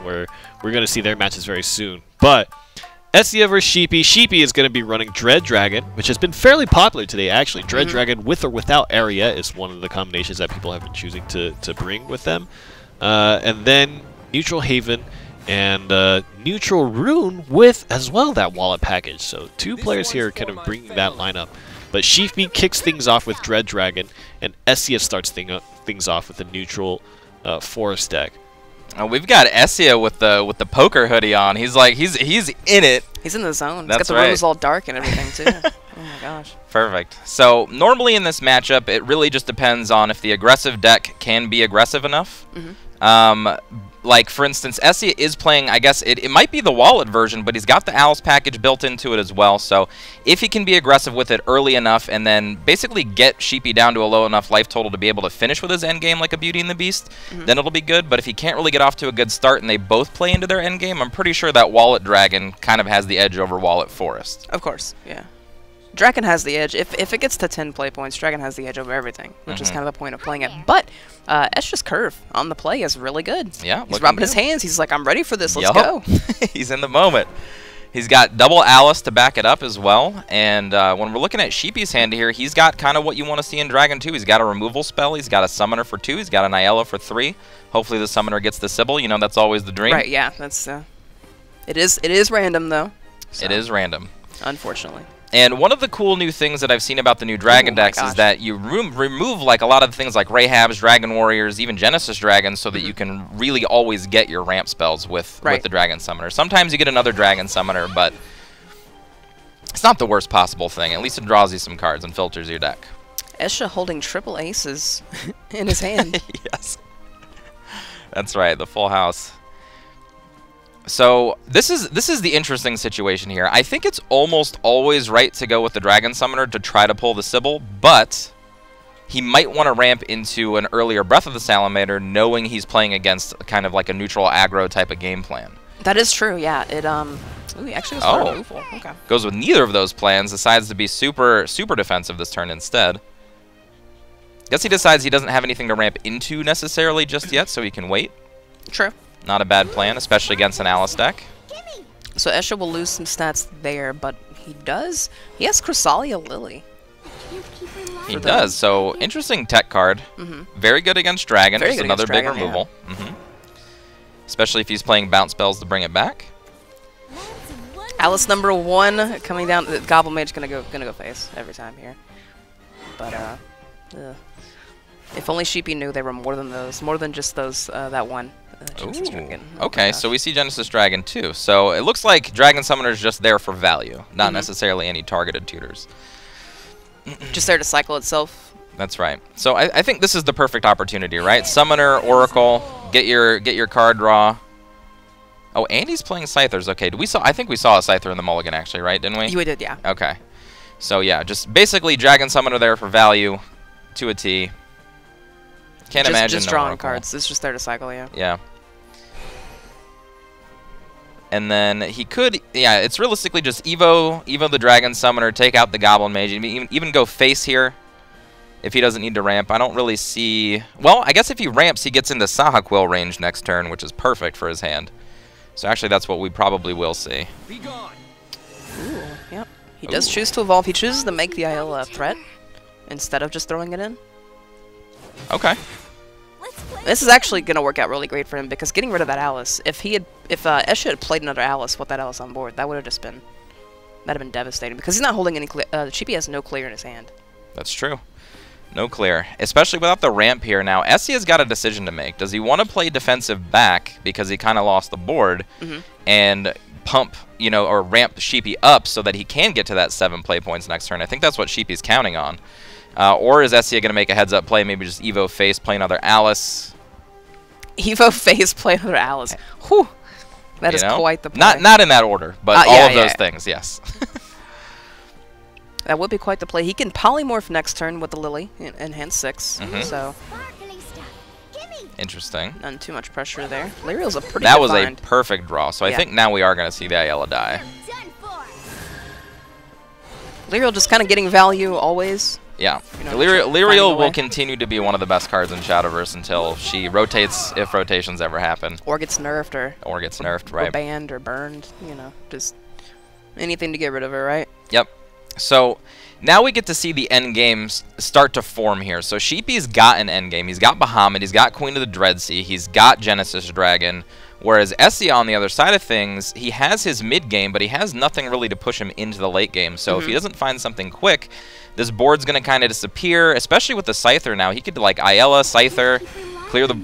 Where we're going to see their matches very soon. But Essia versus Sheepy. Sheepy is going to be running Dread Dragon, which has been fairly popular today, actually. Dread Dragon with or without Area is one of the combinations that people have been choosing to bring with them. And then Neutral Haven and Neutral Rune with, as well, that wallet package. So two players here kind of bringing that lineup. But Sheepy kicks things off with Dread Dragon, and Essia starts things off with the Neutral Forest deck. Oh, we've got Essia with the poker hoodie on. He's like he's in it. He's in the zone. That's He's got the rooms all dark and everything too. Oh my gosh. Perfect. So normally in this matchup, it really just depends on if the aggressive deck can be aggressive enough. Like, for instance, Essia is playing, I guess, it might be the wallet version, but he's got the Alice package built into it as well. So if he can be aggressive with it early enough and then basically get Sheepy down to a low enough life total to be able to finish with his endgame like a Beauty and the Beast, then it'll be good. But if he can't really get off to a good start and they both play into their endgame, I'm pretty sure that Wallet Dragon kind of has the edge over Wallet Forest. Of course, yeah. Dragon has the edge. If it gets to 10 play points, Dragon has the edge over everything, which is kind of the point of playing it. But Essia's curve on the play is really good. Yeah, he's rubbing his hands. He's like, I'm ready for this. Let's go. He's in the moment. He's got double Alice to back it up as well. And when we're looking at Sheepy's hand here, he's got kind of what you want to see in Dragon 2. He's got a removal spell. He's got a summoner for 2. He's got an Aiella for 3. Hopefully the summoner gets the Sybil. You know, that's always the dream. Right, yeah. That's it is random, though. So. It is random. Unfortunately. And one of the cool new things that I've seen about the new Dragon decks is that you remove like a lot of the things like Rahabs, Dragon Warriors, even Genesis Dragons, so that you can really always get your ramp spells with the Dragon Summoner. Sometimes you get another Dragon Summoner, but it's not the worst possible thing. At least it draws you some cards and filters your deck. Essia holding triple aces in his hand. Yes. That's right, the full house. So this is the interesting situation here. I think it's almost always right to go with the Dragon Summoner to try to pull the Sybil, but he might want to ramp into an earlier Breath of the Salamander, knowing he's playing against kind of like a neutral aggro type of game plan. That is true, yeah. It ooh, he actually goes for removal. Okay. Goes with neither of those plans, decides to be super defensive this turn instead. Guess he decides he doesn't have anything to ramp into necessarily just yet, so he can wait. True. Not a bad plan, especially against an Alice deck. So Essia will lose some stats there, but he has Chrysalia Lily. He does, so interesting tech card. Very good against Dragon, just another big removal. Especially if he's playing bounce spells to bring it back. Alice number 1 coming down. The Goblin Mage gonna go face every time here. But if only Sheepy knew there were more than those, more than just those that one. Genesis Dragon. Okay, so we see Genesis Dragon too. So it looks like Dragon Summoner is just there for value, not necessarily any targeted tutors. Just there to cycle itself. That's right. So I think this is the perfect opportunity, right? Summoner, Oracle, get your card draw. Oh, Andy's playing Scythers. Okay, I think we saw a Scyther in the mulligan actually, right? Didn't we? We did, yeah. Okay. So yeah, just basically Dragon Summoner there for value to a T. Can't imagine just drawing cards. It's just there to cycle, yeah. Yeah. And then he could, yeah, it's realistically just Evo the Dragon Summoner, take out the Goblin Mage, even go face here if he doesn't need to ramp. I don't really see, well, I guess if he ramps, he gets into Saha Quill range next turn, which is perfect for his hand. So actually, that's what we probably will see. Ooh, yep. He does choose to evolve. He chooses to make the Aiella a threat instead of just throwing it in. Okay. This is actually going to work out really great for him because getting rid of that Alice, if Essia had played another Alice with that Alice on board, that would have just been, that'd have been devastating because he's not holding any clear. Sheepy has no clear in his hand. That's true. No clear, especially without the ramp here now. Essia's got a decision to make. Does he want to play defensive back because he kind of lost the board and pump, you know, or ramp Sheepy up so that he can get to that 7 play points next turn? I think that's what Sheepy's counting on. Or is Essia going to make a heads-up play, maybe just Evo face, play another Alice? Evo face, play another Alice. Whew. That is quite the play. Not in that order, but all of those things, yes. That would be quite the play. He can polymorph next turn with the Lily in hand 6. So interesting. None too much pressure there. Lyriel's a pretty That good was find. a perfect draw. So I think now we are going to see the Aiella die. Lyriel just kind of getting value always. Yeah. You know, Lyriel will continue to be one of the best cards in Shadowverse until she rotates, if rotations ever happen. Or gets nerfed, or gets nerfed, or right? banned or burned. You know, just anything to get rid of her, right? Yep. So now we get to see the end games start to form here. So Sheepy's got an end game. He's got Bahamut. He's got Queen of the Dreadsea. He's got Genesis Dragon. Whereas Essia, on the other side of things, he has his mid game, but he has nothing really to push him into the late game. So if he doesn't find something quick, this board's going to kind of disappear, especially with the Scyther now. He could, like, Ayala, Scyther,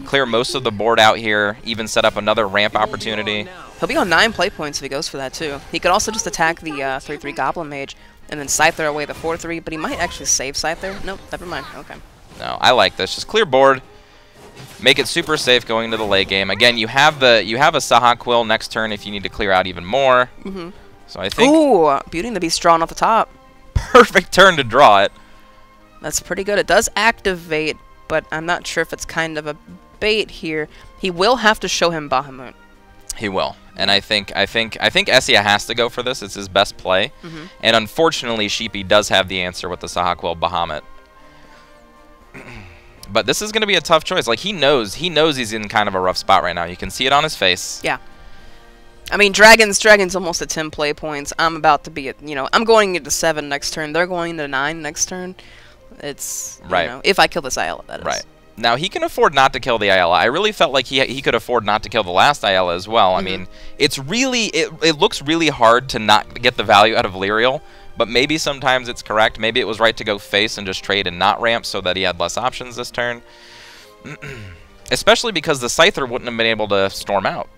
clear most of the board out here, even set up another ramp opportunity. He'll be on 9 play points if he goes for that, too. He could also just attack the 3-3 Goblin Mage and then Scyther away the 4-3, but he might actually save Scyther. Nope, never mind. Okay. No, I like this. Just clear board. Make it super safe going into the late game. Again, you have a Saha Quill next turn if you need to clear out even more. So I think... Ooh, Beauty and the Beast drawn off the top. Perfect turn to draw it. That's pretty good. It does activate, but I'm not sure if it's kind of a bait here. He will have to show him Bahamut. He will. And I think Essia has to go for this. It's his best play. And unfortunately, Sheepy does have the answer with the Saha Quill Bahamut. But this is going to be a tough choice. Like, he knows he's in kind of a rough spot right now. You can see it on his face. Yeah. I mean, Dragon's almost at 10 play points. I'm about to be at, you know, I'm going into 7 next turn. They're going to 9 next turn. It's, you know, if I kill this Ayala, that is. Right. Now, he can afford not to kill the Ayala. I really felt like he could afford not to kill the last Ayala as well. I mean, it's really, it looks really hard to not get the value out of Lyriel. But maybe sometimes it's correct. Maybe it was right to go face and just trade and not ramp so that he had less options this turn. Especially because the Scyther wouldn't have been able to storm out.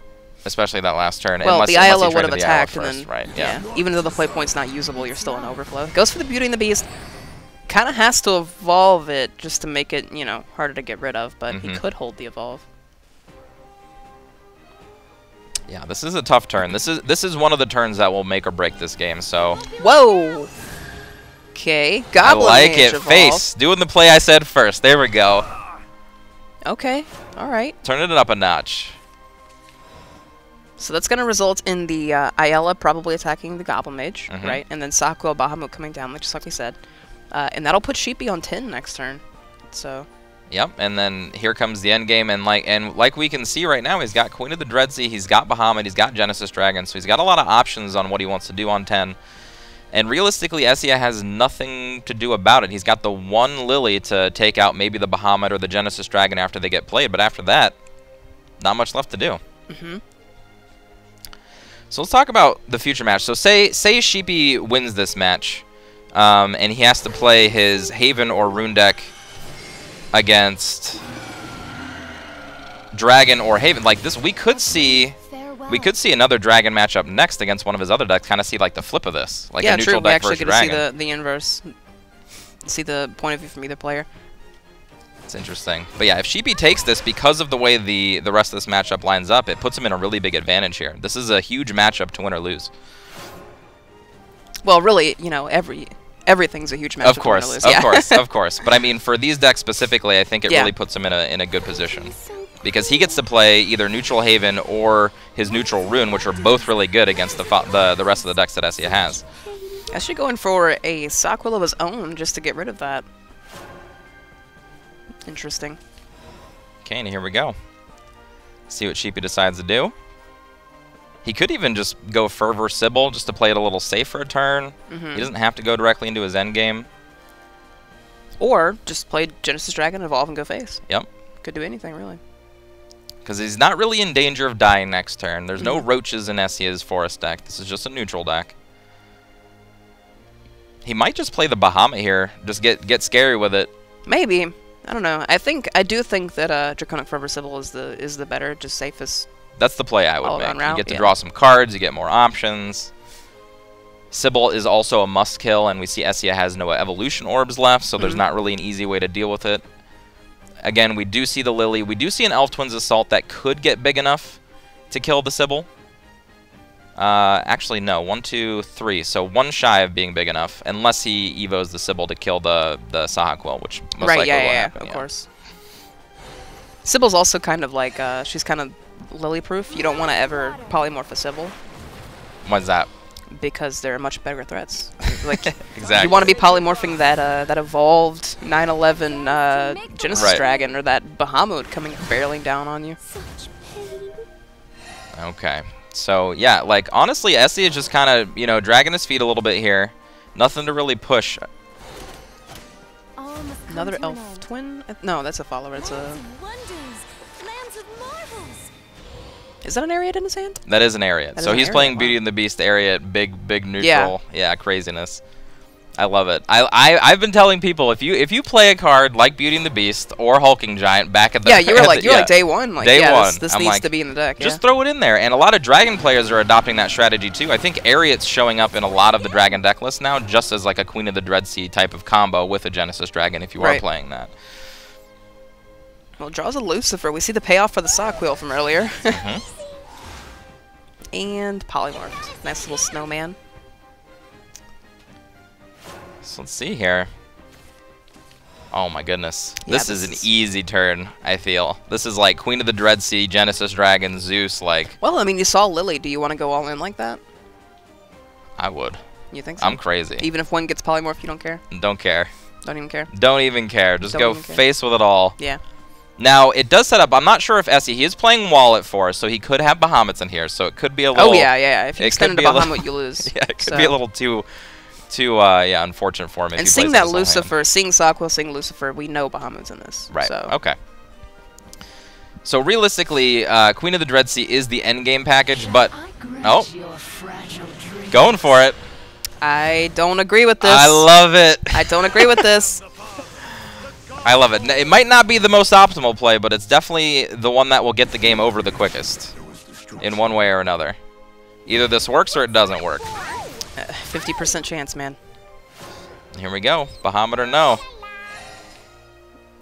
Especially that last turn. Well, the Ayala would have attacked. First, and then, right, yeah. Even though the play point's not usable, you're still in overflow. Goes for the Beauty and the Beast. Kind of has to evolve it just to make it, you know, harder to get rid of. But he could hold the evolve. Yeah, this is a tough turn. This is one of the turns that will make or break this game. So. Whoa. Okay. Goblin I like Mage it. evolve. Face. Doing the play I said first. There we go. Okay. All right. Turning it up a notch. So that's going to result in the Ayala probably attacking the Goblin Mage, right? And then Sakuo Bahamut coming down, just like we said. And that'll put Sheepy on 10 next turn. So. Yep, and then here comes the end game, and like we can see right now, he's got Queen of the Dreadsea, he's got Bahamut, he's got Genesis Dragon, so he's got a lot of options on what he wants to do on 10. And realistically, Essia has nothing to do about it. He's got the one Lily to take out maybe the Bahamut or the Genesis Dragon after they get played, but after that, not much left to do. So let's talk about the future match. So say Sheepy wins this match, and he has to play his Haven or Rune deck against Dragon or Haven. Like this, we could see another Dragon matchup next against one of his other decks. Kind of see like the flip of this, like a neutral deck versus Dragon. We actually get to see the inverse, see the point of view from either player. It's interesting. But yeah, if Sheepy takes this because of the way the rest of this matchup lines up, it puts him in a really big advantage here. This is a huge matchup to win or lose. Well, really, you know, everything's a huge matchup. Of course, of course, of course. But I mean, for these decks specifically, I think it really puts him in a good position. Because he gets to play either neutral Haven or his neutral Rune, which are both really good against the rest of the decks that Essia has. Essia going for a Sackwill of his own just to get rid of that. Interesting. Okay, and here we go. See what Sheepy decides to do. He could even just go Fervor Sybil just to play it a little safe for a turn. He doesn't have to go directly into his endgame. Or just play Genesis Dragon, evolve, and go face. Yep. Could do anything, really. Because he's not really in danger of dying next turn. There's no roaches in Essia's forest deck. This is just a neutral deck. He might just play the Bahamut here. Just get scary with it. Maybe. I don't know. I do think that Draconic Fervor Sybil is the better, just safest. That's the play I would make. Route, you get to draw some cards, you get more options. Sybil is also a must kill, and we see Essia has no evolution orbs left, so there's not really an easy way to deal with it. Again, we do see the Lily. We do see an Elf Twins Assault that could get big enough to kill the Sybil. Actually, no. 1, 2, 3. So one shy of being big enough, unless he evos the Sybil to kill the Saha Quill, which most likely will happen. Of course. Sybil's also kind of like, she's kind of Lily-proof. You don't want to ever polymorph a Sybil. Why's that? Because they're much better threats. Like, Exactly. you want to be polymorphing that that evolved 911 Genesis Right. Dragon or that Bahamut coming barreling down on you. Okay. So, yeah, like, honestly, Essia is just kind of, you know, dragging his feet a little bit here. Nothing to really push. Another elf twin? No, that's a follower. It's a... Is that an Ariad in his hand? That is an area. That So is an he's Ariad, playing wow. Beauty and the Beast area, big neutral. Yeah. Yeah, craziness. I love it. I've been telling people if you play a card like Beauty and the Beast or Hulking Giant back at the Yeah, you were like day one. Like, Day yeah, one. This I'm needs like, to be in the deck. just Yeah. throw it in there. And a lot of Dragon players are adopting that strategy too. I think Ariad's showing up in a lot of the Dragon deck lists now, just as like a Queen of the Dreadsea type of combo with a Genesis Dragon if you are Right. playing that. Well, draws a Lucifer. We see the payoff for the sock wheel from earlier. Mhm. And polymorphed. Nice little snowman. So let's see here. Oh my goodness. Yeah, This is an easy turn, I feel. This is like Queen of the Dreadsea, Genesis Dragon, Zeus, like, Well, I mean, you saw Lily. Do you want to go all in like that? I would. You think so? I'm crazy. Even if one gets polymorphed, you don't care? Don't care. Don't even care? Don't even care. Just Don't go even care. face with it all. Yeah. Now, it does set up, I'm not sure if Essie, he is playing Wallet for us, so he could have Bahamuts in here, so it could be a little... Oh, yeah. If you it extend could it to be a little- Bahamut, you lose. Yeah, it could So- be a little too yeah, unfortunate for him if And he seeing plays that this whole hand. Lucifer, seeing Sockwell, seeing Lucifer, we know Bahamut's in this. Right, So. okay. So realistically, Queen of the Dreadsea is the endgame package, but... Oh. Going for it. I don't agree with this. I love it. I don't agree with this. I love it. It might not be the most optimal play, but it's definitely the one that will get the game over the quickest. In one way or another. Either this works or it doesn't work. 50% chance, man. Here we go. Bahamut or no?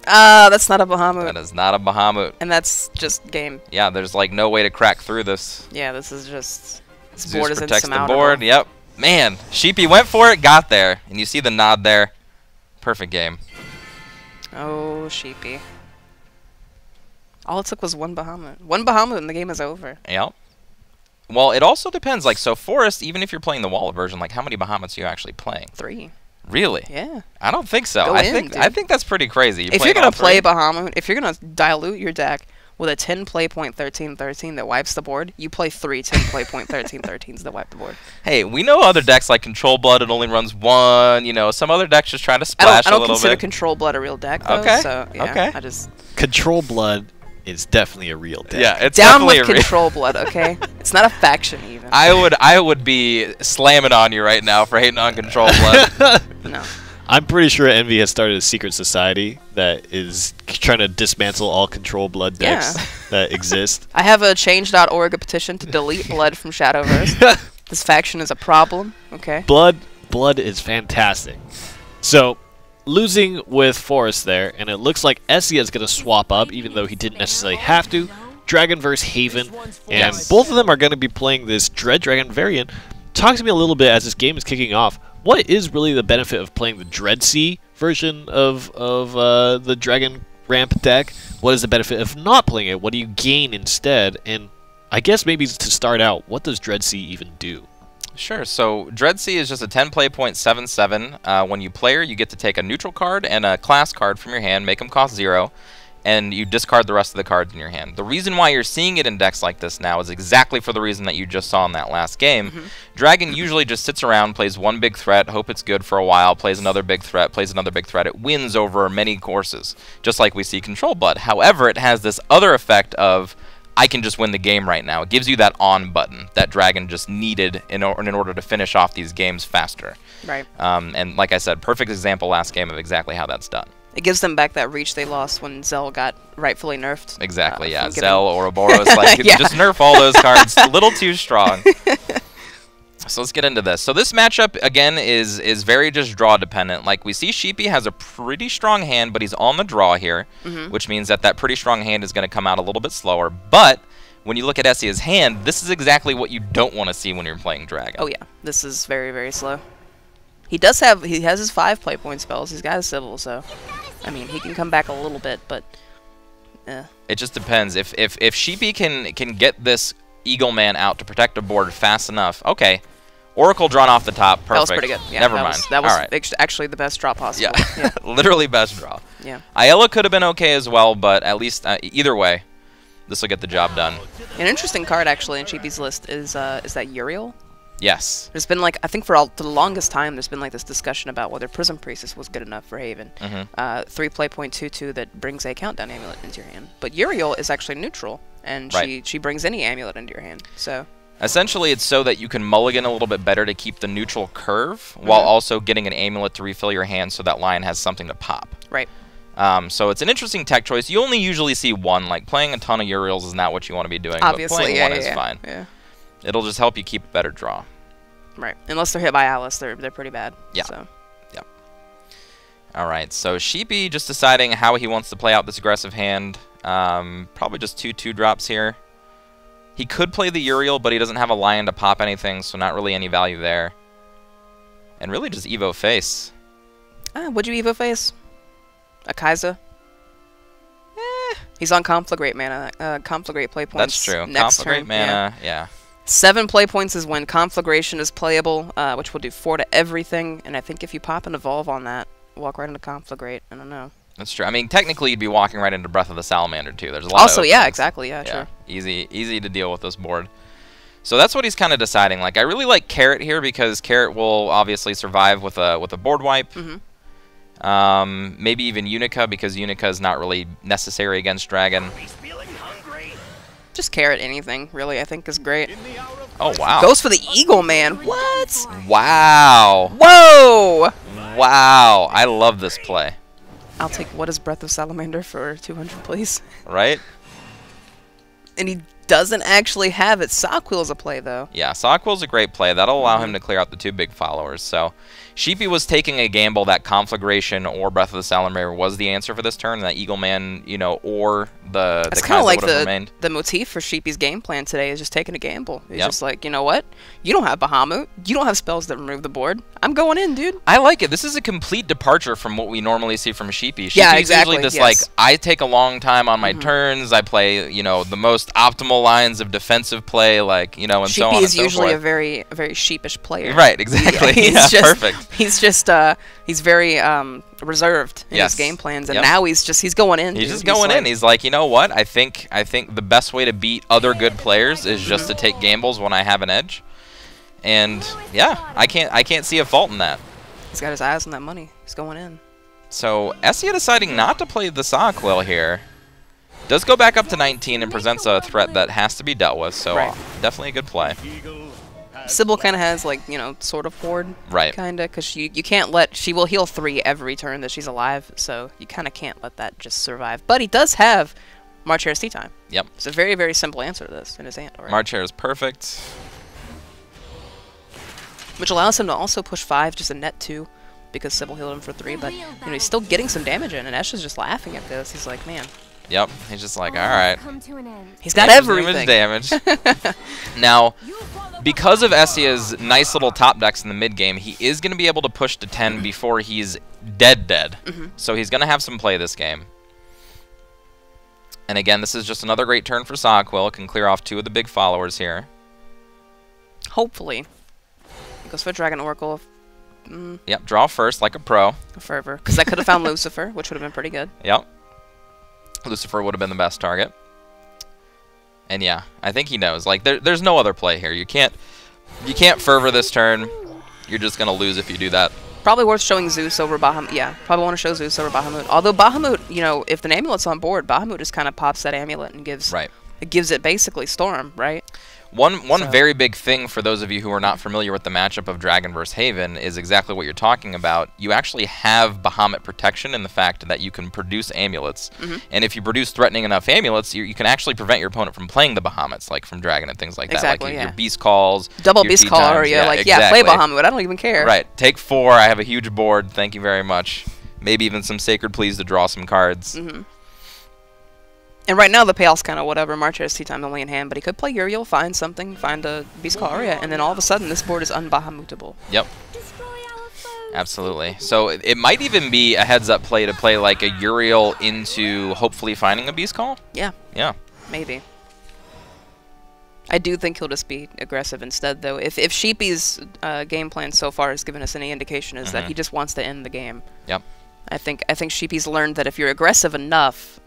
That's not a Bahamut. That is not a Bahamut. And that's just game. Yeah, there's like no way to crack through this. Yeah, this is just... This Zeus board is protects the insurmountable. board. Yep. Man, Sheepy went for it, got there. And you see the nod there. Perfect game. Oh, Sheepy. All it took was one Bahamut. One Bahamut and the game is over. Yep. Well, it also depends. Like, so Forest, even if you're playing the Wallet version, like, how many Bahamuts are you actually playing? 3. Really? Yeah. I don't think so. Go I in, think that's pretty crazy. If you're going to play Bahamut, if you're going to dilute your deck with a 10 play point 13-13 that wipes the board, you play 3 10 play point 13-13s that wipe the board. Hey, we know other decks like Control Blood, it only runs 1. You know, some other decks just try to splash I a don't little consider bit. Control Blood a real deck, though. Okay, So, yeah, okay. I just... Control Blood is definitely a real deck. Yeah, it's Down definitely with a real. Control Blood, okay? It's not a faction, even. I would be slamming on you right now for hating on Control Blood. No. I'm pretty sure Envy has started a secret society that is trying to dismantle all Control Blood decks that exist. I have a change.org petition to delete Blood from Shadowverse. This faction is a problem, okay? Blood is fantastic. So, losing with Forest there, and it looks like Essia is going to swap up, even though he didn't necessarily have to. Dragon versus Haven, and both of them are going to be playing this Dread Dragon variant. Talk to me a little bit as this game is kicking off. What is really the benefit of playing the Dreadsea version of the Dragon Ramp deck? What is the benefit of not playing it? What do you gain instead? And I guess maybe to start out, what does Dreadsea even do? Sure. So Dreadsea is just a 10 play point 7/7. When you play her, you get to take a neutral card and a class card from your hand, make them cost 0, and you discard the rest of the cards in your hand. The reason why you're seeing it in decks like this now is exactly for the reason that you just saw in that last game. Dragon usually just sits around, plays one big threat, hope it's good for a while, plays another big threat, plays another big threat. It wins over many courses, just like we see Control Blood. However, it has this other effect of, I can just win the game right now. It gives you that on button that Dragon just needed in order to finish off these games faster. Right. And like I said, perfect example last game of exactly how that's done. It gives them back that reach they lost when Zell got rightfully nerfed. Exactly, yeah. from getting- Zell, Ouroboros, like, Yeah. just nerf all those cards. A little too strong. So let's get into this. So this matchup, again, is very just draw dependent. Like, we see Sheepy has a pretty strong hand, but he's on the draw here, which means that pretty strong hand is going to come out a little bit slower. But when you look at Essia's hand, this is exactly what you don't want to see when you're playing Dragon. Oh yeah, this is very, very slow. He has his 5 play point spells. He's got a Civil, so I mean he can come back a little bit, but It just depends. If Sheepy can get this Eagle Man out to protect a board fast enough, okay. Oracle drawn off the top. Perfect. That was pretty good. Yeah, Never mind. That was All right. actually the best draw possible. Yeah, literally best draw. Yeah. Ayala could have been okay as well, but at least either way, this will get the job done. An interesting card actually in Sheepy's list is that Uriel. Yes. There's been like, I think for the longest time, there's been like this discussion about whether Prism Priestess was good enough for Haven. 3 play .22 that brings a countdown amulet into your hand. But Uriel is actually neutral, and she brings any amulet into your hand. So essentially, it's so that you can mulligan a little bit better to keep the neutral curve while also getting an amulet to refill your hand so that lion has something to pop. Right. So it's an interesting tech choice. You only usually see one. Like, playing a ton of Uriels is not what you want to be doing. Obviously, but playing yeah, one is fine. Yeah. It'll just help you keep a better draw. Right. Unless they're hit by Alice, they're pretty bad. Yeah. So. Yeah. All right. So Sheepy just deciding how he wants to play out this aggressive hand. Probably just 2 2-drops here. He could play the Uriel, but he doesn't have a lion to pop anything, so not really any value there. And really just Evo face. Would you Evo face? A Kaiser? He's on Conflagrate mana. Conflagrate play points. That's true. Next Conflagrate turn, mana, yeah. 7 play points is when Conflagration is playable, which will do 4 to everything. And I think if you pop an Evolve on that, walk right into Conflagrate. I don't know. That's true. I mean, technically, you'd be walking right into Breath of the Salamander, too. There's a lot also, of yeah, openings. exactly. Yeah, sure. Easy to deal with this board. So that's what he's kind of deciding. Like, I really like Carrot here because Carrot will obviously survive with a board wipe. Maybe even Unica because Unica is not really necessary against Dragon. Just Carrot anything, really, I think is great. Oh, wow. Goes for the Eagle, man. What? Wow. Whoa! Wow. I love this play. I'll take what is Breath of Salamander for 200, please. Right? And he doesn't actually have it. Sockquill's a play, though. Yeah, Sockquill's a great play. That'll allow him to clear out the 2 big followers. So Sheepy was taking a gamble that Conflagration or Breath of the Salamander was the answer for this turn, that Eagle Man, you know, or the That's kind of like remained. the motif for Sheepy's game plan today is just taking a gamble. He's just like, you know what? You don't have Bahamut. You don't have spells that remove the board. I'm going in, dude. I like it. This is a complete departure from what we normally see from Sheepy. Yeah, Sheepy's exactly. usually this, like, I take a long time on my turns. I play, you know, the most optimal lines of defensive play, like, you know, and so on and so forth. Sheepy is usually a very sheepish player. Right, exactly. He's just, perfect. He's just, he's very reserved in his game plans, and now he's going in. He's just going in. He's like, you know what? I think the best way to beat other good players is just to take gambles when I have an edge. And yeah, I can't see a fault in that. He's got his eyes on that money. He's going in. So Essia deciding not to play the Sockquill here. Does go back up to 19 and presents a threat that has to be dealt with, so definitely a good play. Sybil kind of has, like, you know, sort of hoard, kind of, because you can't let, she will heal 3 every turn that she's alive, so you kind of can't let that just survive. But he does have March Hare's Tea Time. Yep. It's a very, very simple answer to this in his hand. Already. March Hare is perfect. Which allows him to also push 5, just a net 2, because Sybil healed him for 3, but, you know, he's still getting some damage in, and Esha's just laughing at this. He's like, man. Yep, he's just like, all right. He's got everything. Damage. Now, because of Essia's nice little top decks in the mid game, he is going to be able to push to 10 before he's dead. So he's going to have some play this game. And again, this is just another great turn for Sockquill. Can clear off 2 of the big followers here. Hopefully. He goes for Dragon Oracle. Yep, draw first like a pro. A fervor. Because I could have found Lucifer, which would have been pretty good. Yep. Lucifer would have been the best target. And yeah, I think he knows. Like, there's no other play here. You can't fervor this turn. You're just going to lose if you do that. Probably worth showing Zeus over Bahamut. Yeah, probably want to show Zeus over Bahamut. Although Bahamut, you know, if the amulet's on board, Bahamut just kind of pops that amulet and gives it gives it basically Storm, right? One very big thing for those of you who are not familiar with the matchup of Dragon versus Haven is exactly what you're talking about. You actually have Bahamut protection in the fact that you can produce amulets. And if you produce threatening enough amulets, you can actually prevent your opponent from playing the Bahamuts, like from Dragon and things like that. Like your Beast Calls. Double Beast Call, or you're like, play Bahamut, I don't even care. Right, take 4, I have a huge board, thank you very much. Maybe even some Sacred Pleas to draw some cards. And right now the payoff's kind of whatever. March Hare's Tea Time only in hand, but he could play Uriel, find something, find a Beast Call Aria, and then all of a sudden this board is unbahamutable. Yep. Absolutely. So it might even be a heads-up play to play like a Uriel into hopefully finding a Beast Call. Yeah. Yeah. Maybe. I do think he'll just be aggressive instead, though. If Sheepy's game plan so far has given us any indication, is that he just wants to end the game. Yep. I think Sheepy's learned that if you're aggressive enough,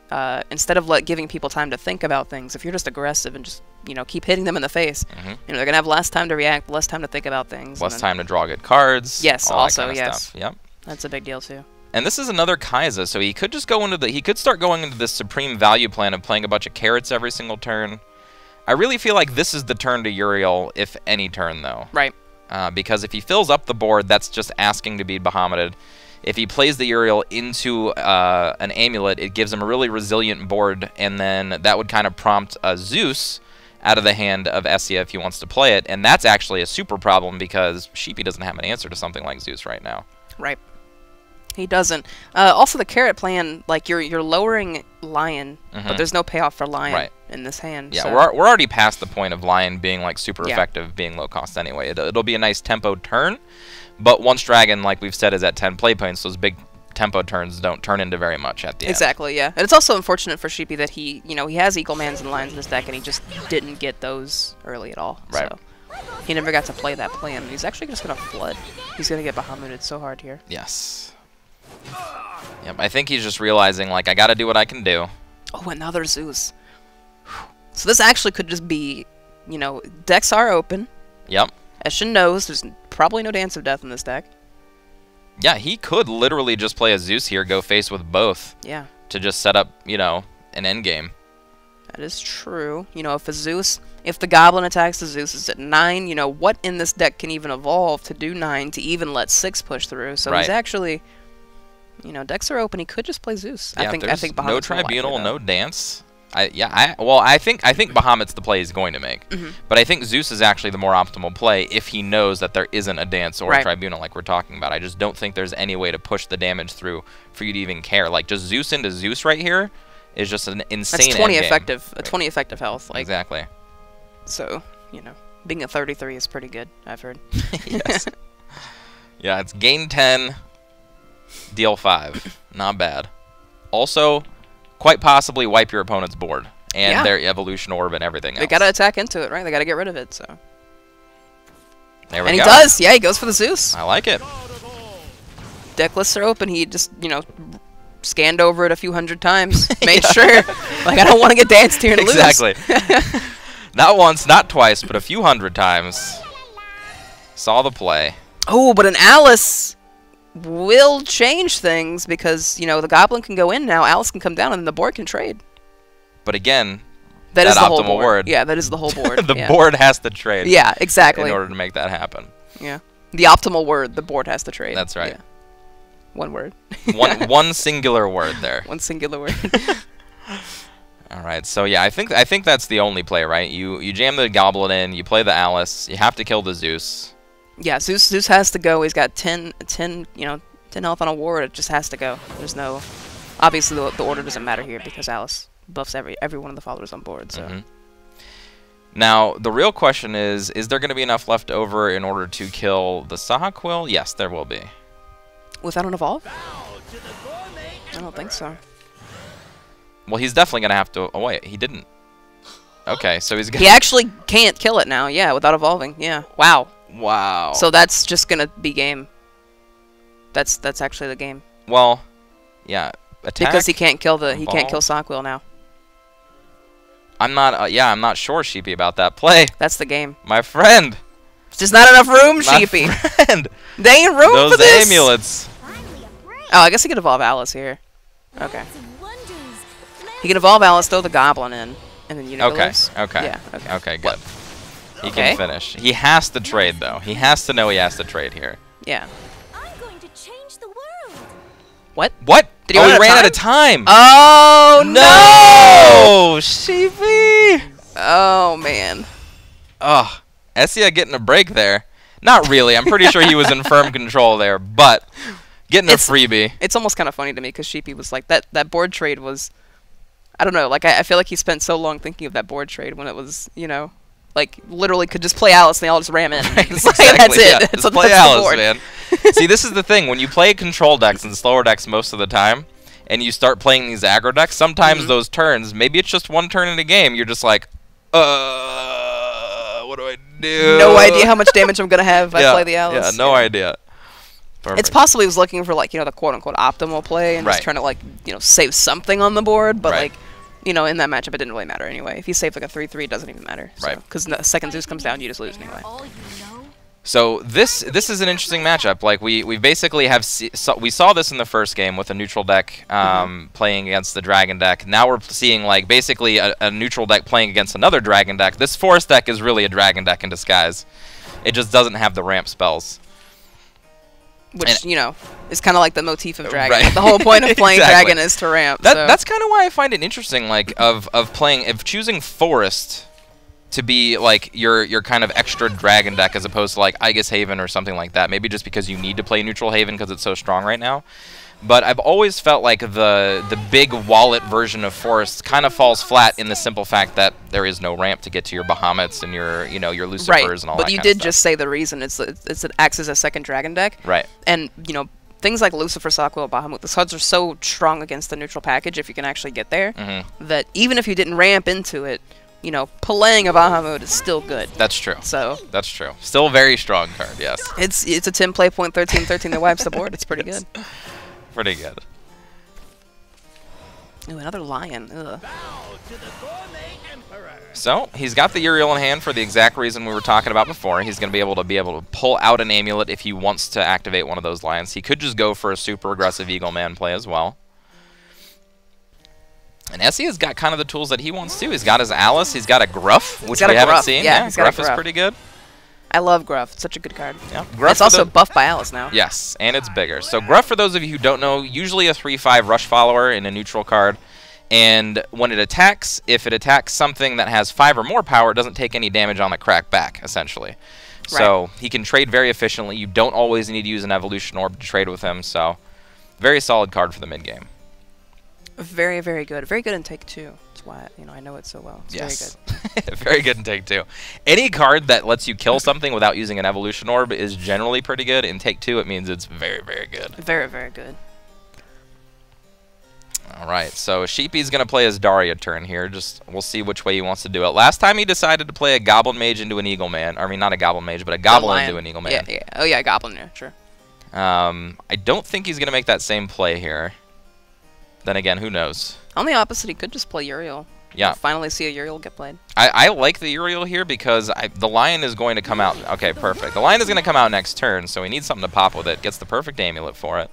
instead of giving people time to think about things, if you're just aggressive and just keep hitting them in the face, they're gonna have less time to react, less time to think about things, less time to draw good cards. Yes, all also that kind of yes. stuff. Yep. That's a big deal too. And this is another Kai'Sa, so he could just go into he could start going into this supreme value plan of playing a bunch of carrots every single turn. I really feel like this is the turn to Uriel, if any turn, though. Right. Because if he fills up the board, that's just asking to be Bahamutted. If he plays the Uriel into an Amulet, it gives him a really resilient board, and then that would kind of prompt a Zeus out of the hand of Essia if he wants to play it, and that's actually a super problem because Sheepy doesn't have an answer to something like Zeus right now. Right. He doesn't. Also, the carrot plan, like you're lowering Lion, but there's no payoff for Lion in this hand. Yeah, so. we're already past the point of Lion being like super effective, being low cost anyway. It'll be a nice tempo turn, but once Dragon, like we've said, is at 10 play points, those big tempo turns don't turn into very much at the end. Exactly, yeah. And it's also unfortunate for Sheepy that he has Eagle Mans and Lions in his deck, and he just didn't get those early at all. Right. So he never got to play that plan. He's actually just gonna flood. He's gonna get Bahamutted so hard here. Yes. Yep, I think he's just realizing, like, I gotta do what I can do. Oh, another Zeus. So this actually could just be, decks are open. Yep. Essia knows there's probably no Dance of Death in this deck. Yeah, he could literally just play a Zeus here, go face with both. Yeah. To just set up, an endgame. That is true. If the Goblin attacks the Zeus is at 9, what in this deck can even evolve to do 9 to even let 6 push through? So he's actually, decks are open. He could just play Zeus. Yeah, I think Bahamut's no Tribunal, no Dance. I think Bahamut's the play he's going to make. But I think Zeus is actually the more optimal play if he knows that there isn't a Dance or a Tribunal like we're talking about. I just don't think there's any way to push the damage through for you to even care. Like, just Zeus into Zeus right here is just an insane That's 20 endgame. effective. 20 effective health. Like, exactly. So, being a 33 is pretty good, I've heard. Yes. Yeah, it's gain 10, deal 5. Not bad. Also, quite possibly wipe your opponent's board and their evolution orb and everything else. They gotta attack into it, right? They gotta get rid of it, so. There we go. And he does! Yeah, he goes for the Zeus. I like it. Deck lists are open. He just, scanned over it a few hundred times. Made sure. Like, I don't want to get danced here and lose. Exactly. Not once, not twice, but a few hundred times. Saw the play. Oh, but an Alice will change things because, the Goblin can go in now, Alice can come down, and then the board can trade. But again, that is the optimal whole board. word. Yeah, that is the whole board. The board has to trade. Yeah, exactly. In order to make that happen. Yeah. The optimal word, the board has to trade. That's right. Yeah. One word. one singular word there. One singular word. All right, so yeah, I think that's the only play, right? You jam the Goblin in, you play the Alice, you have to kill the Zeus. Yeah, Zeus has to go. He's got 10 health on a ward. It just has to go. There's no, obviously the order doesn't matter here because Alice buffs every one of the followers on board. So. Now the real question is there going to be enough left over in order to kill the Sahaquil? Yes, there will be. Without an evolve? I don't think so. Well, he's definitely going to have to... Oh, wait, he didn't. Okay, so he's... He actually can't kill it now, yeah, without evolving. Yeah. Wow. Wow. So that's just going to be game. That's actually the game. Well, yeah. Attack, because he can't kill Sahaquil now. I'm not sure, Sheepy, about that play. That's the game. My friend. There's just not enough room, Sheepy. Friend. They ain't room for this. Those amulets. Oh, I guess he could evolve Alice here. Okay. He can evolve Alice, throw the Goblin in, and then Universe. Okay. Yeah. Okay. Okay. Good. He can finish. He has to trade though. He has to know he has to trade here. Yeah. I'm going to change the world. What? What? Did he ran out of time. Oh no! Sheepy. Oh man. Oh, Essia getting a break there. Not really. I'm pretty sure he was in firm control there, but getting a freebie. It's almost kind of funny to me because Sheepy was like that board trade was. I don't know. Like I feel like he spent so long thinking of that board trade when it was like literally could just play Alice and they all just ram in. It's like, exactly. That's it. Yeah, That's just play Alice, man. See, this is the thing. When you play control decks and slower decks most of the time, and you start playing these aggro decks, sometimes those turns, maybe it's just one turn in a game, you're just like, no idea how much damage I'm gonna have if I play the Alice. Yeah, no idea. Perfect. It's possible he was looking for, like, the quote-unquote optimal play and just trying to, like, save something on the board, but, like, in that matchup it didn't really matter anyway. If he saved, like, a 3-3, it doesn't even matter. So, because the second Zeus comes down, you just lose anyway. So this is an interesting matchup. Like we basically we saw this in the first game with a neutral deck playing against the dragon deck. Now we're seeing like basically a neutral deck playing against another dragon deck. This forest deck is really a dragon deck in disguise. It just doesn't have the ramp spells. Which, is kind of like the motif of dragon. Right. The whole point of playing dragon is to ramp. That's kind of why I find it interesting, like of choosing forest to be like your kind of extra dragon deck as opposed to like Aegis Haven or something like that. Maybe just because you need to play neutral Haven because it's so strong right now. But I've always felt like the big wallet version of forest kind of falls flat in the simple fact that there is no ramp to get to your Bahamut's and your your Lucifers and all that. But you did just say the reason it acts as a second dragon deck. Right. And things like Lucifer, Sakwa, Bahamut, the cards are so strong against the neutral package if you can actually get there that even if you didn't ramp into it, playing a Bahamut is still good. That's true. So that's true. Still a very strong card. Yes. It's a 10 play point 13/13 that wipes the board. It's pretty good. Pretty good. Ooh, another lion. Ugh. So he's got the Uriel in hand for the exact reason we were talking about before. He's going to be able to pull out an amulet if he wants to activate one of those lions. He could just go for a super aggressive Eagle Man play as well. And Essia's got kind of the tools that he wants too. He's got his Alice. He's got a Gruff, which we haven't seen. Yeah, Gruff is pretty good. I love Gruff. It's such a good card. Yeah. Gruff it's also buffed by Alice now. Yes, and it's bigger. So Gruff, for those of you who don't know, usually a 3/5 rush follower in a neutral card. And when it attacks, if it attacks something that has 5 or more power, it doesn't take any damage on the crack back, essentially. So he can trade very efficiently. You don't always need to use an Evolution Orb to trade with him. So very solid card for the mid game. Very, very good. Very good in Take 2. That's why I know it so well. It's very good. Very good in Take 2. Any card that lets you kill something without using an Evolution Orb is generally pretty good. In Take 2, it means it's very, very good. Very, very good. All right, so Sheepy's going to play his Daria turn here. We'll see which way he wants to do it. Last time he decided to play a Goblin Mage into an Eagle Man. I mean, not a Goblin Mage, but a Goblin into an Eagle Man. Yeah. Oh, yeah, Goblin, yeah, sure. I don't think he's going to make that same play here. Then again, who knows? On the opposite, he could just play Uriel. Yeah. We'll finally see a Uriel get played. I like the Uriel here because the Lion is going to come out. Okay, perfect. The Lion is going to come out next turn, so he needs something to pop with it. Gets the perfect amulet for it.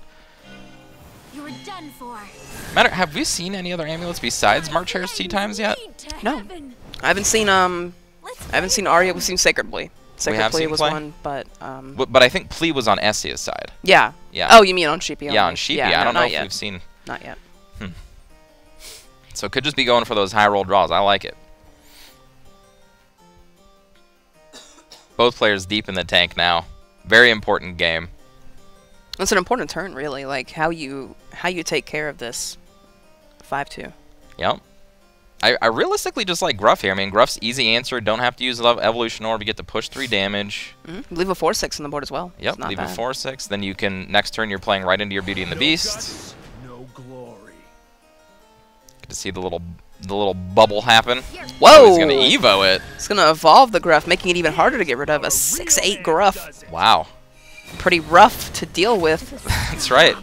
You're done for. Have we seen any other amulets besides March Hare's Tea Times yet? No. I haven't seen Arya. We've seen Sacred Plea. Sacred Plea was one, but I think Plea was on Essia's side. Yeah. Yeah. Oh, you mean on Sheepy? Yeah, on Sheepy. I don't know if we've seen. Not yet. So it could just be going for those high roll draws. I like it. Both players deep in the tank now. Very important game. It's an important turn, really. Like how you take care of this 5-2. Yep. I realistically just like Gruff here. I mean, Gruff's easy answer. Don't have to use Evolution Orb. You get to push 3 damage. Leave a 4/6 on the board as well. Yep, leave a 4/6. Then you can, next turn, you're playing right into your Beauty and the Beast. No glory. Get to see the little bubble happen. Whoa! Oh, he's going to Evo it. It's going to evolve the Gruff, making it even harder to get rid of. A 6/8 Gruff. Wow. Pretty rough to deal with. That's right.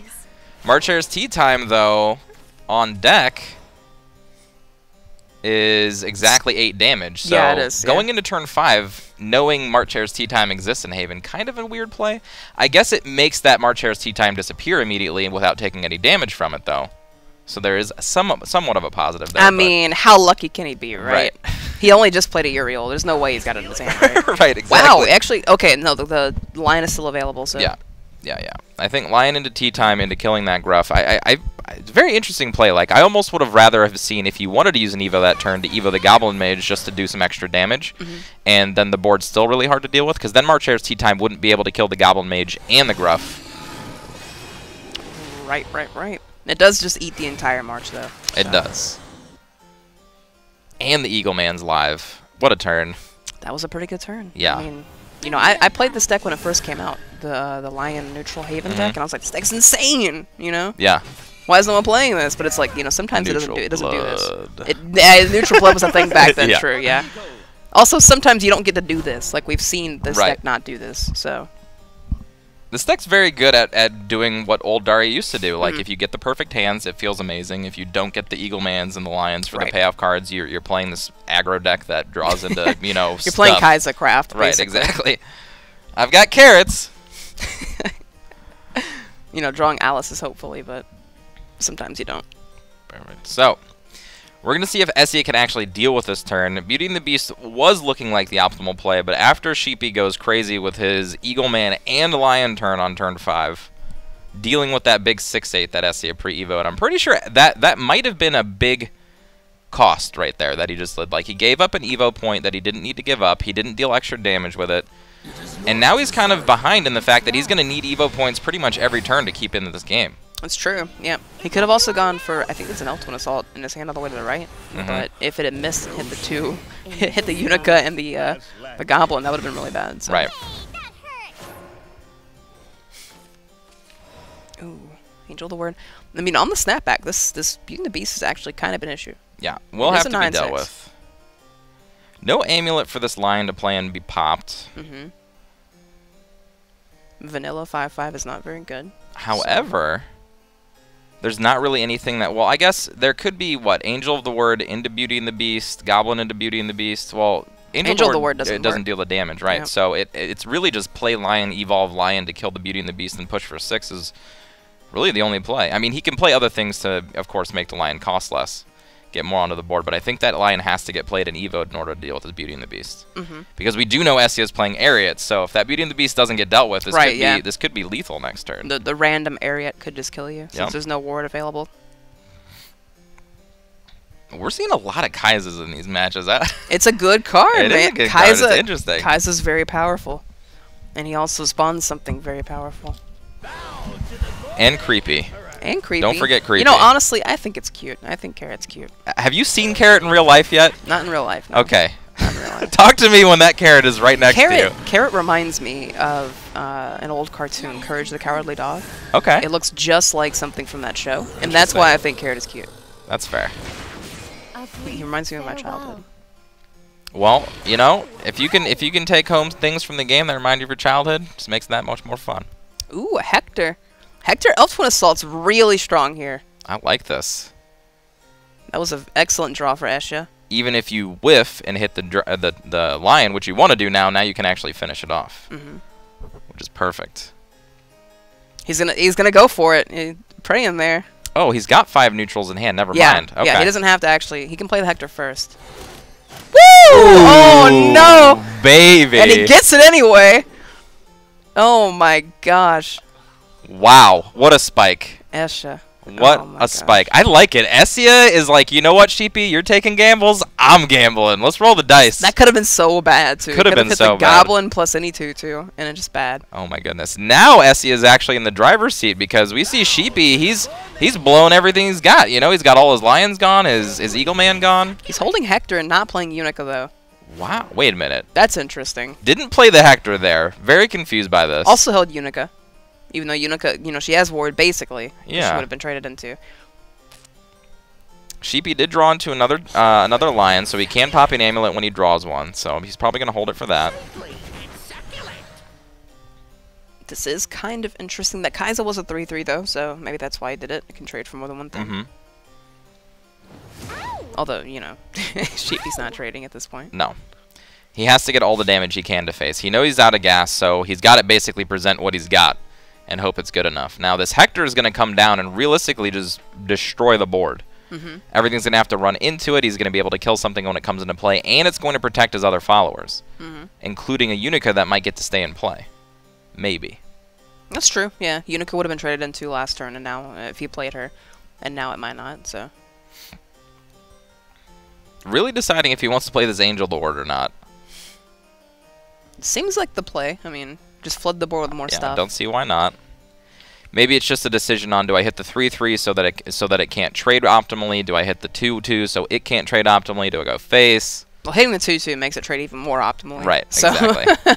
March Hare's Tea Time, though, on deck is exactly 8 damage. So yeah, it is. Going into turn 5, knowing March Hare's Tea Time exists in Haven, kind of a weird play. I guess it makes that March Hare's Tea Time disappear immediately without taking any damage from it, though. So there is somewhat of a positive there. I mean, how lucky can he be, right? He only just played a Uriel. There's no way he's got it in his hand, right? Right, exactly. Wow, actually, okay, no, the Lion is still available, so... Yeah. I think Lion into Tea Time into killing that Gruff. It's a very interesting play. Like, I almost would have rather have seen, if you wanted to use an Evo that turn, to Evo the Goblin Mage just to do some extra damage. And then the board's still really hard to deal with, because then March Hare's Tea Time wouldn't be able to kill the Goblin Mage and the Gruff. Right. It does just eat the entire March, though. So. It does. And the Eagle Man's live. What a turn. That was a pretty good turn. Yeah. I mean, I played this deck when it first came out, the Lion Neutral Haven deck, and I was like, this deck's insane, Yeah. Why is no one playing this? But it's like, sometimes it doesn't do this. Neutral Blood was a thing back then, Yeah. true, yeah. Also, sometimes you don't get to do this. Like, we've seen this Right. deck not do this, so... This deck's very good at doing what old Daria used to do. Like, if you get the perfect hands, it feels amazing. If you don't get the Eagle Mans and the Lions for the payoff cards, you're playing this aggro deck that draws into, you know, You're playing Kaiser Craft, Right, basically. exactly. I've got carrots. You know, drawing Alice's, hopefully, but sometimes you don't. Perfect. So, we're going to see if Essia can actually deal with this turn. Beauty and the Beast was looking like the optimal play, but after Sheepy goes crazy with his Eagle Man and Lion turn on turn 5, dealing with that big 6/8 that Essia pre-evoed, I'm pretty sure that might have been a big cost right there that he just did. Like, he gave up an Evo point that he didn't need to give up. He didn't deal extra damage with it. And now he's kind of behind in the fact that he's going to need Evo points pretty much every turn to keep into this game. That's true, yeah. He could have also gone for, I think it's an L-Twin Assault in his hand all the way to the right. But if it had missed and hit the 2, hit the Unica and the Goblin, that would have been really bad. So. Right. Ooh, Angel the Word. I mean, on the snapback, this Beauty and the Beast is actually kind of an issue. Yeah, we'll It is have a to be dealt 9/6. with. No amulet for this Lion to play and be popped. Vanilla 5/5 is not very good. However, there's not really anything that... Well, I guess there could be, what, Angel of the Word into Beauty and the Beast, Goblin into Beauty and the Beast. Well, Angel of the Word doesn't work. deal the damage, right? Yep. So it's really just play Lion, evolve Lion to kill the Beauty and the Beast and push for 6 is really the only play. I mean, he can play other things to, of course, make the Lion cost less, get more onto the board, but I think that Lion has to get played and evoed in order to deal with his Beauty and the Beast. Because we do know Essia is playing Ariat, so if that Beauty and the Beast doesn't get dealt with, this could be lethal next turn. The random Ariat could just kill you, since there's no ward available. We're seeing a lot of Kaisas in these matches. It's a good card, It man. is a good card. It's interesting. Kaisa's very powerful. And he also spawns something very powerful. And creepy. And creepy. Don't forget creepy. You know, honestly, I think it's cute. I think Carrot's cute. Have you seen Carrot in real life yet? Not in real life, no. Okay. Not in real life. Talk to me when that Carrot is right next to you. Carrot reminds me of an old cartoon, Courage the Cowardly Dog. Okay. It looks just like something from that show. And that's why I think Carrot is cute. That's fair. He reminds me of my childhood. Well, you know, if you can take home things from the game that remind you of your childhood, it just makes that much more fun. Ooh, a Hector. Hector Elf-Twin Assault's really strong here. I like this. That was an excellent draw for Essia. Even if you whiff and hit the Lion, which you want to do now you can actually finish it off, which is perfect. He's gonna go for it. Praying there. Oh, he's got 5 neutrals in hand. Never mind. Okay. Yeah, he doesn't have to actually. He can play the Hector first. Woo! Oh no! Baby. And he gets it anyway. Oh my gosh. Wow, what a spike. Essia. What Oh my a gosh. spike. I like it. Essia is like, you know what, Sheepy? You're taking gambles. I'm gambling. Let's roll the dice. That could have been so bad too. Could have been hit so the bad. Goblin plus any 2/2, and it's just bad. Oh my goodness. Now Essia is actually in the driver's seat because we see Sheepy. He's blown everything he's got. You know, he's got all his Lions gone, his Eagle Man gone. He's holding Hector and not playing Unica though. Wow. Wait a minute. That's interesting. Didn't play the Hector there. Very confused by this. Also held Unica, even though Unica, you know, she has ward basically. Which Yeah. she would have been traded into. Sheepy did draw into another Lion, so he can pop an amulet when he draws one. So he's probably going to hold it for that. This is kind of interesting. That Kaisa was a 3/3 though, so maybe that's why he did it. It can trade for more than one thing. Although, you know, Sheepy's not trading at this point. No. He has to get all the damage he can to face. He knows he's out of gas, so he's got to basically present what he's got and hope it's good enough. Now, this Hector is going to come down and realistically just destroy the board. Everything's going to have to run into it. He's going to be able to kill something when it comes into play, and it's going to protect his other followers, including a Unica that might get to stay in play. Maybe. That's true, yeah. Unica would have been traded into last turn, and now, if he played her, and now it might not, so. Really deciding if he wants to play this Angel Lord or not. It seems like the play. I mean, just flood the board with more Yeah, stuff. don't see why not. Maybe it's just a decision on, do I hit the 3/3 so that it can't trade optimally? Do I hit the 2/2 so it can't trade optimally? Do I go face? Well, hitting the 2/2 makes it trade even more optimally. Right, so exactly.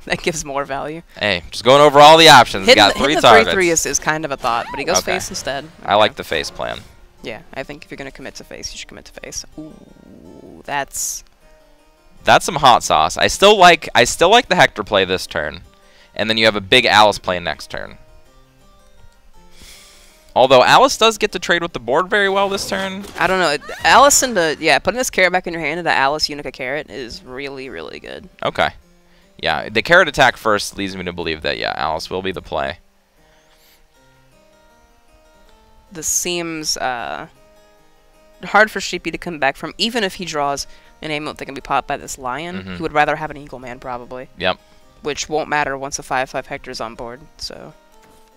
that gives more value. Hey, just going over all the options. Hitting Got 3 the targets. 3/3 is kind of a thought, but he goes Okay. face instead. I like the face plan. Yeah, I think if you're going to commit to face, you should commit to face. Ooh, that's That's some hot sauce. I still like the Hector play this turn, and then you have a big Alice play next turn. Although Alice does get to trade with the board very well this turn. I don't know. Alice putting this carrot back in your hand into Alice Unica carrot is really, really good. Okay. Yeah, the carrot attack first leads me to believe that, yeah, Alice will be the play. This seems hard for Sheepy to come back from, even if he draws an amulet that can be popped by this lion. He would rather have an Eagle Man, probably. Yep. Which won't matter once a 5/5 Hector's on board, so...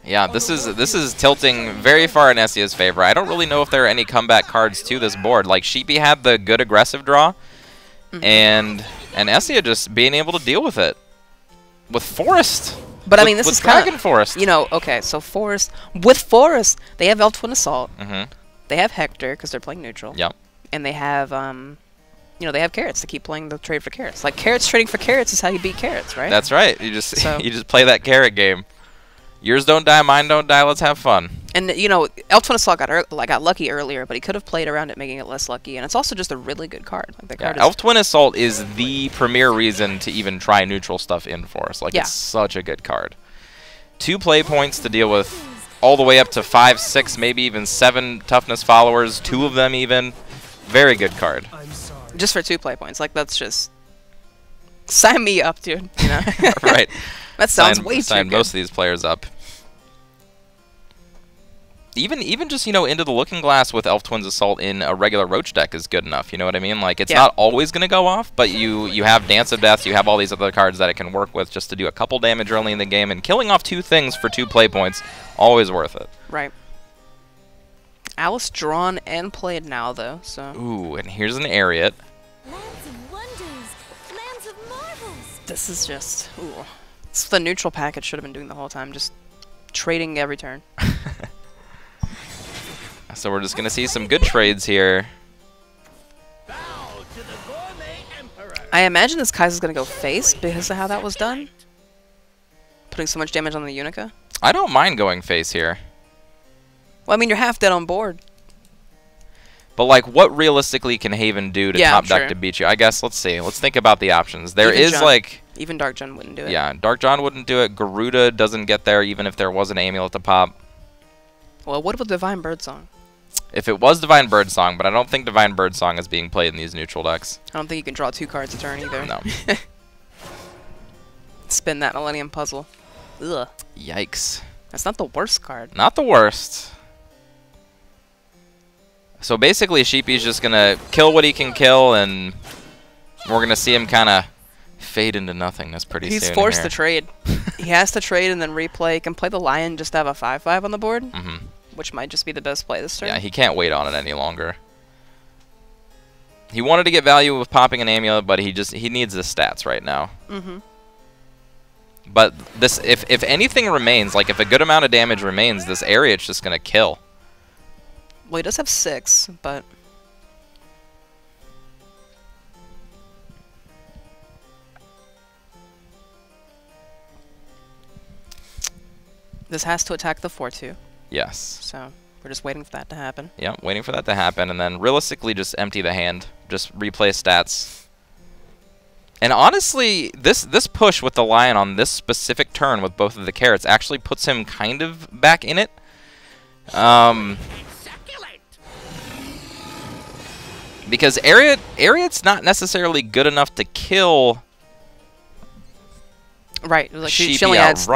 Yeah, this is tilting very far in Essia's favor. I don't really know if there are any comeback cards to this board. Like, Sheepy had the good aggressive draw, and Essia just being able to deal with it. With Forest. But I mean, this is Dragon Forest. You know, okay, so Forest... With Forest, they have Elf Twin Assault. They have Hector, because they're playing neutral. Yep. And they have, you know, they have carrots to keep playing the trade for carrots. Like, carrots trading for carrots is how you beat carrots, right? That's right. You just you just play that carrot game. Yours don't die, mine don't die. Let's have fun. And you know, Elf Twin Assault got lucky earlier, but he could have played around it, making it less lucky. And it's also just a really good card. Like, the card Elf Twin Assault is the premier reason to even try neutral stuff in Forest. Like, it's such a good card. 2 play points to deal with, all the way up to 5, 6, maybe even 7 toughness followers. 2 of them even. Very good card. Just for 2 play points, like, that's just sign me up, dude. You know? Right. That sounds way too sign good. most of these players up. Even just, you know, Into the Looking Glass with Elf Twins Assault in a regular Roach deck is good enough, you know what I mean? Like, it's not always going to go off, but you have Dance of Death, you have all these other cards that it can work with just to do a couple damage early in the game, and killing off 2 things for 2 play points, always worth it. Right. Alice drawn and played now, though, so... Ooh, and here's an Ariat. Lands of wonders, lands of marvels. This is just... Ooh. It's the neutral package should have been doing the whole time, just trading every turn. So we're just going to see some good trades here. I imagine this Kaiser's going to go face because of how that was done. Putting so much damage on the Unica. I don't mind going face here. Well, I mean, you're half dead on board. But, like, what realistically can Haven do to top deck to beat you? I guess, let's see. Let's think about the options. There is, like... Even Dark John wouldn't do it. Yeah, Dark John wouldn't do it. Garuda doesn't get there even if there was an amulet to pop. Well, what about Divine Birdsong? If it was Divine Birdsong, but I don't think Divine Birdsong is being played in these neutral decks. I don't think you can draw 2 cards a turn either. No. Spin that Millennium Puzzle. Ugh. Yikes. That's not the worst card. Not the worst. So basically, Sheepy's just going to kill what he can kill, and we're going to see him kind of fade into nothingness pretty soon. He's forced to trade. He has to trade and then replay. He can play the Lion just to have a 5/5 on the board, which might just be the best play this turn. Yeah, he can't wait on it any longer. He wanted to get value with popping an amulet, but he needs the stats right now. But this, if anything remains, like if a good amount of damage remains, this Ariat's just going to kill. Well, he does have 6, but... This has to attack the 4/2. Yes. So, we're just waiting for that to happen. Yeah, waiting for that to happen, and then realistically just empty the hand. Just replay stats. And honestly, this push with the Lion on this specific turn with both of the carrots actually puts him kind of back in it. Because Ariat's not necessarily good enough to kill... Right, like Sheepy she only adds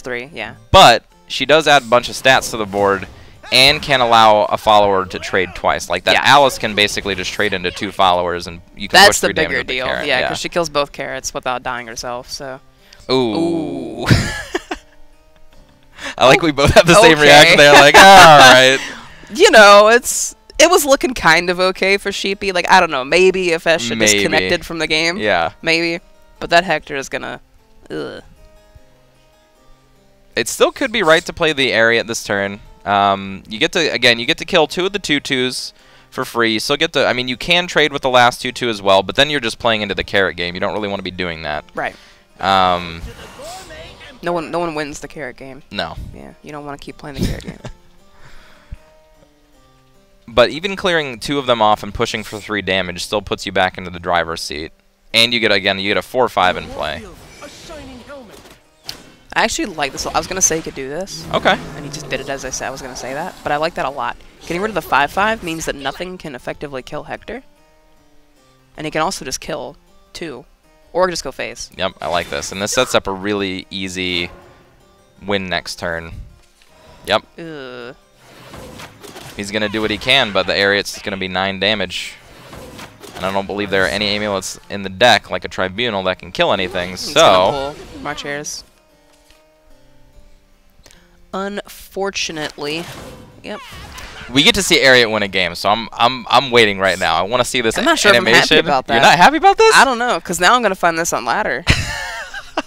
3, yeah. But she does add a bunch of stats to the board and can allow a follower to trade twice. Like that Alice can basically just trade into 2 followers and you can push 3 damage with the carrot. That's the bigger deal, yeah, because she kills both carrots without dying herself, so... Ooh. I like we both have the same reaction there, like, alright. You know, it was looking kind of okay for Sheepy. Like, I don't know, maybe if Essia disconnected from the game. Yeah. Maybe. But that Hector is gonna... Ugh. It still could be right to play the Ariat this turn. You get to kill 2 of the 2/2s for free. You still get to, I mean, you can trade with the last 2/2 as well, but then you're just playing into the carrot game. You don't really want to be doing that. Right. No one wins the carrot game. No. Yeah, you don't want to keep playing the carrot game. But even clearing 2 of them off and pushing for 3 damage still puts you back into the driver's seat. And you get, again, you get a 4-5 in play. I actually like this. I was gonna say he could do this. Okay. And he just did it as I said I was gonna say that. But I like that a lot. Getting rid of the 5-5 means that nothing can effectively kill Hector. And he can also just kill 2. Or just go face. Yep, I like this. And this sets up a really easy win next turn. Yep. Ugh. He's going to do what he can, but the Ariat's going to be 9 damage. And I don't believe there are any amulets in the deck, like a Tribunal, that can kill anything, He's so... gonna pull March Airs. Unfortunately. Yep. We get to see Ariat win a game, so I'm waiting right now. I want to see this I'm not sure animation. if I'm happy about that. You're not happy about this? I don't know, because now I'm going to find this on ladder.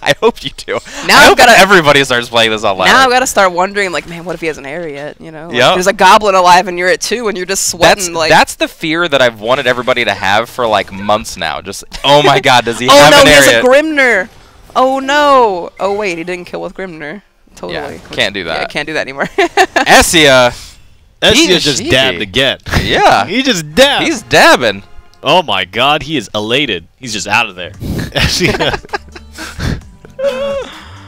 I hope you do. Now I I've hope gotta- everybody starts playing this on ladder. Now I've got to start wondering, like, man, what if he has an Ariat, you know? Like, Yep. there's a goblin alive and you're at 2 and you're just sweating, like... That's the fear that I've wanted everybody to have for, like, months now. Just, oh my god, does he Oh have no, an he has Ariat? a Grimner! Oh no! Oh wait, he didn't kill with Grimner. Totally. Yeah, can't do that. Yeah, can't do that anymore. Essia! Essia just dabbed again. Yeah. He just dabbed. He's dabbing. Oh my god, he is elated. He's just out of there.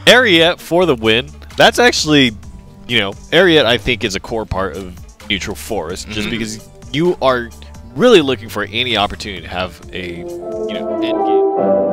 Ariat for the win. That's actually, you know, Ariat I think is a core part of Neutral Forest, just because you are really looking for any opportunity to have a, you know, end game.